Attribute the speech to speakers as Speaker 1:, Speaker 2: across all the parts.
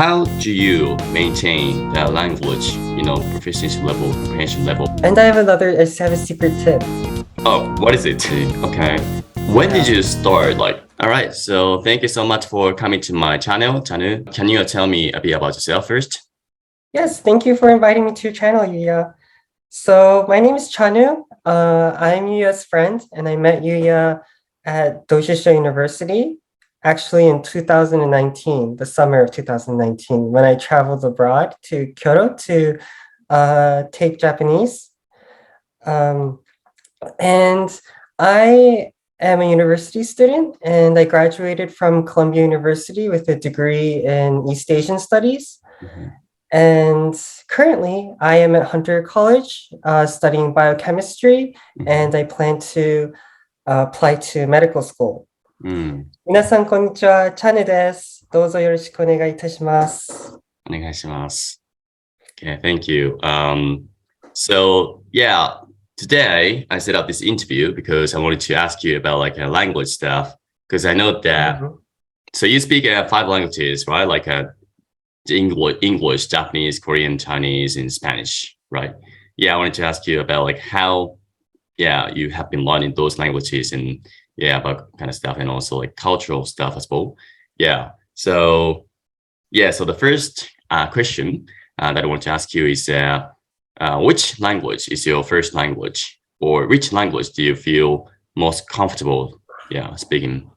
Speaker 1: How do you maintain the language, proficiency level, comprehension level?
Speaker 2: And I have a secret tip.
Speaker 1: Oh, what is it? Okay. When did you start? All right. So thank you so much for coming to my channel. Chanu, can you tell me a bit about yourself first?
Speaker 2: Yes, thank you for inviting me to your channel, Yuya. So my name is Chanu. I'm Yuya's friend, and I met Yuya at Doshisha University, actually in 2019, the summer of 2019, when I traveled abroad to Kyoto to take Japanese. And I am a university student, and I graduated from Columbia University with a degree in East Asian Studies.
Speaker 1: Mm-hmm.
Speaker 2: And currently, I am at Hunter College studying biochemistry, and I plan to apply to medical school. 皆さん、こんにちは。チャネです。どうぞよろしくお願いいたします。
Speaker 1: お願いします。Okay, thank you. So yeah, today I set up this interview because I wanted to ask you about language stuff, because I know that so you speak 5 languages, right? English, Japanese, Korean, Chinese, and Spanish, right? Yeah, I wanted to ask you about how you have been learning those languages and about kind of stuff, and also cultural stuff as well. So the first question that I want to ask you is which language is your first language, or which language do you feel most comfortable speaking?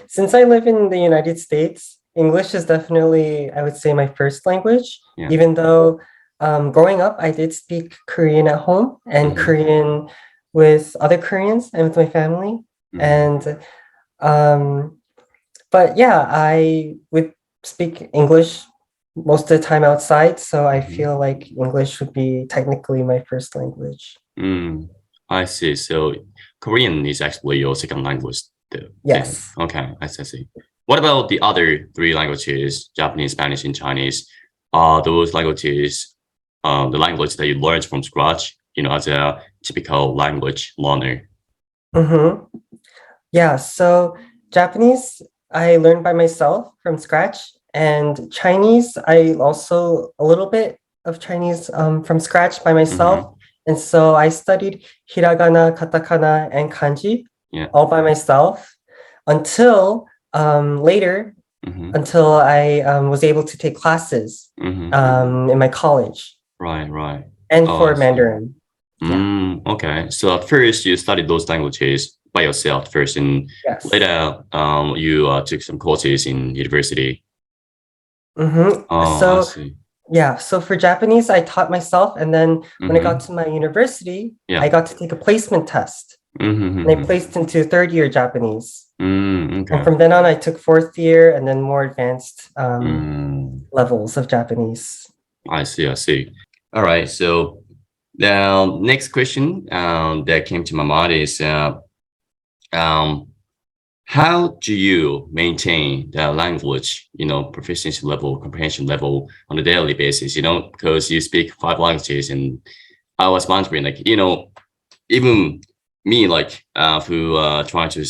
Speaker 2: Since I live in the United States, English is definitely, I would say, my first language, even though growing up, I did speak Korean at home and Korean with other Koreans and with my family. And, but yeah, I would speak English most of the time outside. So I feel like English would be technically my first language.
Speaker 1: I see. So Korean is actually your second language though?
Speaker 2: Yes.
Speaker 1: Okay, I see. What about the other 3 languages, Japanese, Spanish, and Chinese? Are those languages the language that you learned from scratch, as a typical language learner?
Speaker 2: Yeah, so Japanese, I learned by myself from scratch. And Chinese, I also a little bit of Chinese from scratch by myself. And so I studied hiragana, katakana, and kanji all by myself until later, until I was able to take classes in my college.
Speaker 1: Right.
Speaker 2: And for Mandarin.
Speaker 1: Okay. So at first you studied those languages by yourself first, and later you took some courses in university. So for Japanese, I taught myself, and then when I got to my university, I got to take a placement test. And I placed into 3rd year Japanese. And from then on, I took 4th year and then more advanced levels of Japanese. I see. All right. So the next question that came to my mind is how do you maintain the language, proficiency level, comprehension level on a daily basis, because you speak 5 languages, and I was wondering, even me, who trying to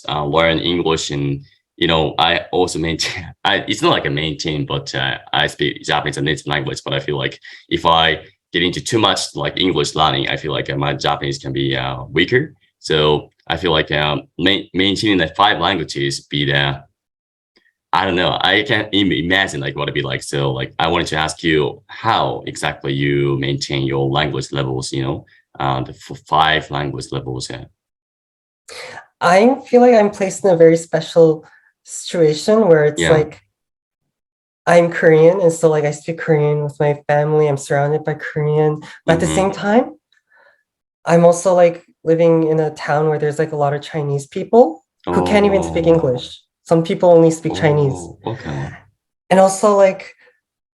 Speaker 1: learn English, and, I also maintain, it's not like a maintain, but I speak Japanese, a native language, but I feel like if I get into too much English learning, I feel like my Japanese can be weaker. So I feel like maintaining the 5 languages be the, I don't know, I can't even imagine what it'd be like. So I wanted to ask you how exactly you maintain your language levels, the 5 language levels.
Speaker 2: I feel like I'm placed in a very special situation where it's I'm Korean, and so I speak Korean with my family. I'm surrounded by Korean, but at the same time, I'm also living in a town where there's a lot of Chinese people who can't even speak English. Some people only speak Chinese.
Speaker 1: Okay.
Speaker 2: And also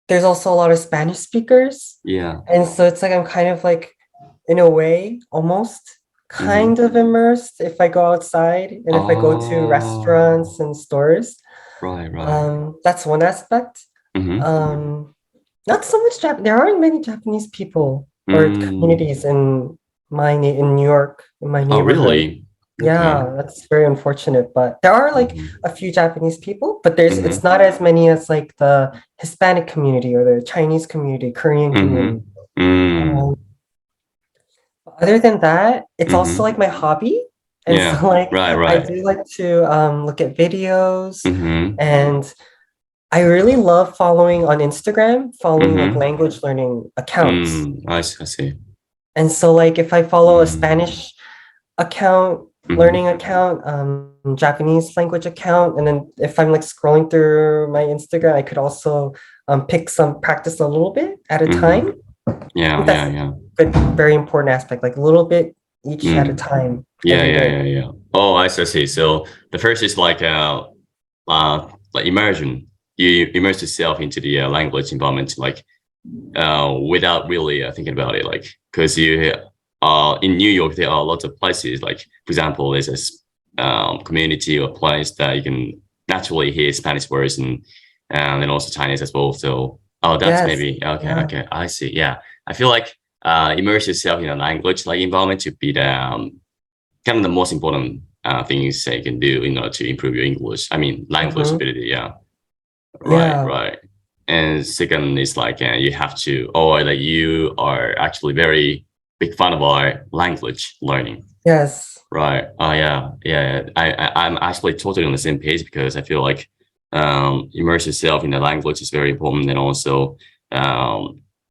Speaker 2: there's also a lot of Spanish speakers. And so it's I'm kind of in a way, almost kind of immersed if I go outside and if I go to restaurants and stores.
Speaker 1: Right.
Speaker 2: That's one aspect. Not so much there aren't many Japanese people or communities in New York, in my neighborhood.
Speaker 1: Oh, really?
Speaker 2: Yeah, that's very unfortunate. But there are like
Speaker 1: Mhm.
Speaker 2: a few Japanese people, but there's it's
Speaker 1: Mhm.
Speaker 2: not as many as like the Hispanic community or the Chinese community, Korean community.
Speaker 1: Mm.
Speaker 2: Um, other than that, it's also
Speaker 1: Mhm.
Speaker 2: like my hobby. And
Speaker 1: Yeah.
Speaker 2: so like
Speaker 1: Right.
Speaker 2: I
Speaker 1: Right.
Speaker 2: do like to look at videos,
Speaker 1: Mhm.
Speaker 2: and I really love following on Instagram, following like
Speaker 1: Mhm.
Speaker 2: language learning accounts.
Speaker 1: I see. I see.
Speaker 2: And so like if I follow a
Speaker 1: Mm.
Speaker 2: Spanish account,
Speaker 1: Mhm.
Speaker 2: learning account, Japanese language account, and then if I'm like scrolling through my Instagram, I could also pick some practice a little bit at a time.
Speaker 1: Mhm.
Speaker 2: I
Speaker 1: Yeah.
Speaker 2: think
Speaker 1: Yeah.
Speaker 2: that's
Speaker 1: Yeah.
Speaker 2: a very important aspect, like a little bit each at a
Speaker 1: Mm.
Speaker 2: time
Speaker 1: Yeah.
Speaker 2: every
Speaker 1: Yeah.
Speaker 2: day.
Speaker 1: Yeah. Yeah. Oh, I see. I see. So the first is like immersion. You immerse yourself into the language environment, like without really thinking about it, like because you in New York there are lots of places, like for example there's a community or place that you can naturally hear Spanish words and then also Chinese as well. So that's
Speaker 2: Yes.
Speaker 1: maybe okay.
Speaker 2: Yeah.
Speaker 1: Okay, I see. Yeah, I feel like immerse yourself in a language like environment to be the kind of the most important things that you can do in order to improve your English, I mean language
Speaker 2: Mhm.
Speaker 1: ability. Yeah. Right,
Speaker 2: Yeah.
Speaker 1: right. And second is like you have to, or that you are actually very big fan of our language learning.
Speaker 2: Yes.
Speaker 1: Right. Oh yeah, yeah. I'm actually totally on the same page because I feel like immerse yourself in the language is very important, and also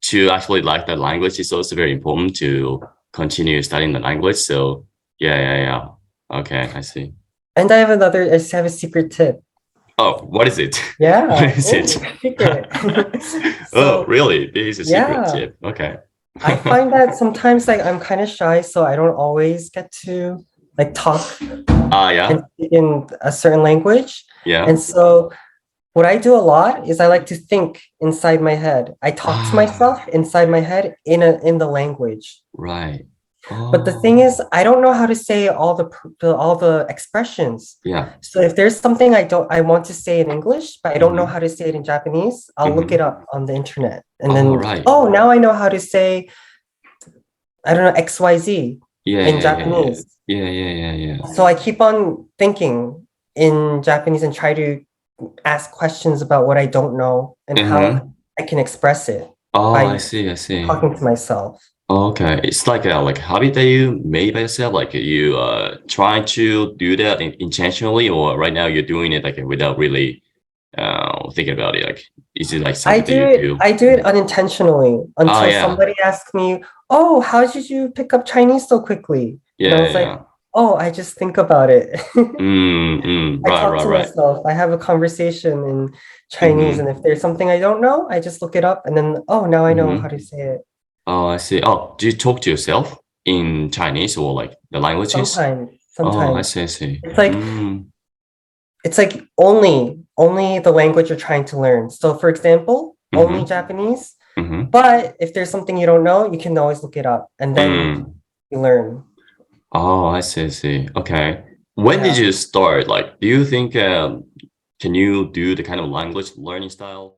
Speaker 1: to actually like the language is also very important to continue studying the language. So yeah, yeah, yeah. Okay, I see.
Speaker 2: And I just have a secret tip.
Speaker 1: Oh, what is it? What
Speaker 2: Yeah.
Speaker 1: is
Speaker 2: Oh,
Speaker 1: it?
Speaker 2: secret.
Speaker 1: Oh,
Speaker 2: So
Speaker 1: really? This is a secret
Speaker 2: yeah.
Speaker 1: tip. Okay.
Speaker 2: I find that sometimes like I'm kind of shy, so I don't always get to like talk and
Speaker 1: Yeah.
Speaker 2: speak in a certain language.
Speaker 1: Yeah.
Speaker 2: And so what I do a lot is I like to think inside my head. I talk to
Speaker 1: Ah,
Speaker 2: myself inside my head in the language.
Speaker 1: right.
Speaker 2: But the thing
Speaker 1: Oh,
Speaker 2: is, I don't know how to say all the expressions.
Speaker 1: yeah.
Speaker 2: So if there's something I want to say in English, but I don't know
Speaker 1: Mm-hmm.
Speaker 2: how to say it in Japanese, I'll look it
Speaker 1: Mm-hmm.
Speaker 2: up on the internet. And
Speaker 1: All
Speaker 2: then,
Speaker 1: right.
Speaker 2: oh, now I know how to say, I don't know, XYZ
Speaker 1: Yeah,
Speaker 2: in
Speaker 1: yeah, yeah, yeah.
Speaker 2: Japanese.
Speaker 1: Yeah, yeah, yeah, yeah.
Speaker 2: So I keep on thinking in Japanese and try to ask questions about what I don't know and how
Speaker 1: Mm-hmm.
Speaker 2: I can express it
Speaker 1: Oh, I
Speaker 2: by
Speaker 1: see, I see.
Speaker 2: talking to myself.
Speaker 1: Okay. It's like a habit that you made by yourself, like you try to do that intentionally, or right now you're doing it like without really thinking about it. Like, is it like something that you do?
Speaker 2: I do it unintentionally
Speaker 1: Oh
Speaker 2: until
Speaker 1: yeah.
Speaker 2: somebody asks me, "Oh, how did you pick up Chinese so quickly?" And I
Speaker 1: Yeah,
Speaker 2: was like,
Speaker 1: yeah.
Speaker 2: "Oh, I just think about it." I
Speaker 1: Right,
Speaker 2: talk
Speaker 1: right,
Speaker 2: to
Speaker 1: right.
Speaker 2: myself. I have a conversation in Chinese, and
Speaker 1: Mm-hmm.
Speaker 2: if there's something I don't know, I just look it up, and then, oh, now I know how
Speaker 1: Mm-hmm.
Speaker 2: to say it.
Speaker 1: Oh, I see. Oh, do you talk to yourself in Chinese or like the languages?
Speaker 2: Sometimes,
Speaker 1: Oh, I
Speaker 2: sometimes
Speaker 1: see, I see.
Speaker 2: it's like only the language you're trying to learn. So, for example, only
Speaker 1: Mm-hmm.
Speaker 2: Japanese.
Speaker 1: Mm-hmm.
Speaker 2: But if there's something you don't know, you can always look it up, and then
Speaker 1: Mm.
Speaker 2: you learn.
Speaker 1: Oh, I see, I see. Okay. When did
Speaker 2: Yeah.
Speaker 1: you start? Like, do you think can you do the kind of language learning style?